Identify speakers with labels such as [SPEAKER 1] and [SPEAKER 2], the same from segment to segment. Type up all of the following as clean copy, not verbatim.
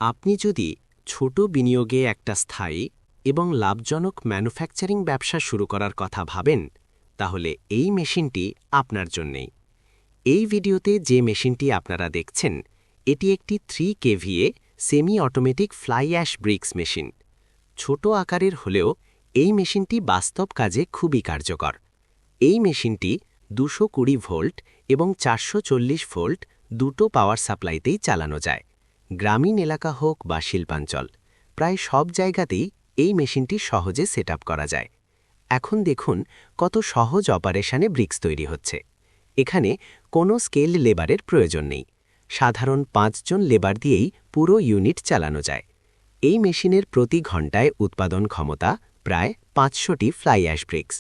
[SPEAKER 1] আপনি যদি ছোট বিনিয়োগে একটা স্থায়ী এবং লাভজনক ম্যানুফ্যাকচারিং ব্যবসা শুরু করার কথা ভাবেন, তাহলে এই মেশিনটি আপনার জন্যেই। এই ভিডিওতে যে মেশিনটি আপনারা দেখছেন, এটি একটি 3 KVA semi automatic fly ash bricks machine. ছোট আকারের হলেও এই মেশিনটি বাস্তব কাজে খুবই কার্যকর। এই মেশিনটি 220 ভোল্ট এবং 440 ভোল্ট দুটো পাওয়ার সাপ্লাইতেই চালানো যায়। গ্রামীণ এলাকা হোক বা শিল্পাঞ্চল, প্রায় সব জায়গাতেই এই মেশিনটি সহজে সেট করা যায়। এখন দেখুন কত সহজ অপারেশনে ব্রিক্স তৈরি হচ্ছে। এখানে কোনো স্কেল লেবারের প্রয়োজন নেই। সাধারণ 5 জন লেবার দিয়েই পুরো ইউনিট চালানো যায়। এই মেশিনের প্রতি ঘন্টায় উৎপাদন ক্ষমতা প্রায় 500টি ফ্লাই অ্যাশ ব্রিক্স।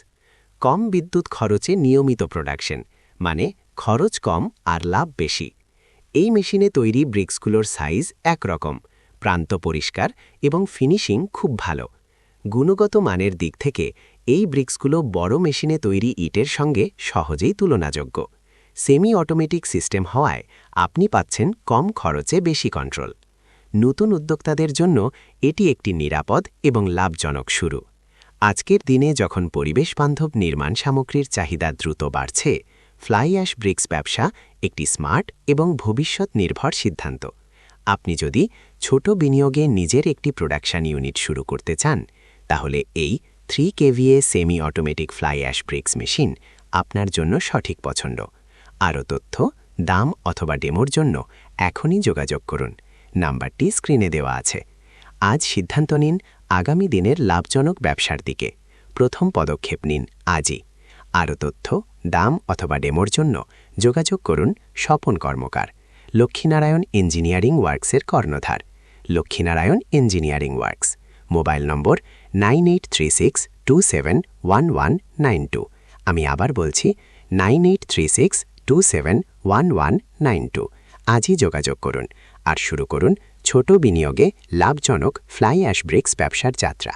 [SPEAKER 1] কম বিদ্যুৎ খরচে নিয়মিত প্রোডাকশন, মানে খরচ কম আর লাভ বেশি। এই মেশিনে তৈরি ব্রিক্সগুলোর সাইজ একরকম, প্রান্ত পরিষ্কার এবং ফিনিশিং খুব ভালো। গুণগত মানের দিক থেকে এই ব্রিক্সগুলো বড় মেশিনে তৈরি ইটের সঙ্গে সহজেই তুলনাযোগ্য। সেমি অটোমেটিক সিস্টেম হওয়ায় আপনি পাচ্ছেন কম খরচে বেশি কন্ট্রোল। নতুন উদ্যোক্তাদের জন্য এটি একটি নিরাপদ এবং লাভজনক শুরু। আজকের দিনে যখন পরিবেশবান্ধব নির্মাণ সামগ্রীর চাহিদা দ্রুত বাড়ছে, ফ্লাই অ্যাশ ব্রিক্স ব্যবসা একটি স্মার্ট এবং ভবিষ্যৎ নির্ভর সিদ্ধান্ত। আপনি যদি ছোট বিনিয়োগে নিজের একটি প্রোডাকশন ইউনিট শুরু করতে চান, তাহলে এই 3 KVA semi automatic fly ash bricks machine আপনার জন্য সঠিক পছন্দ। আরও তথ্য, দাম অথবা ডেমোর জন্য এখনই যোগাযোগ করুন। নাম্বারটি স্ক্রিনে দেওয়া আছে। আজ সিদ্ধান্ত নিন আগামী দিনের লাভজনক ব্যবসার দিকে। প্রথম পদক্ষেপ নিন আজই। আরও তথ্য, দাম অথবা ডেমোর জন্য যোগাযোগ করুন স্বপন কর্মকার, লক্ষ্মীনারায়ণ ইঞ্জিনিয়ারিং ওয়ার্কসের কর্ণধার। লক্ষ্মীনারায়ণ ইঞ্জিনিয়ারিং ওয়ার্কস, মোবাইল নম্বর 9836271192। আমি আবার বলছি 9836271192। আজই যোগাযোগ করুন আর শুরু করুন ছোট বিনিয়োগে লাভজনক ফ্লাই অ্যাশ ব্রিক্স ব্যবসার যাত্রা।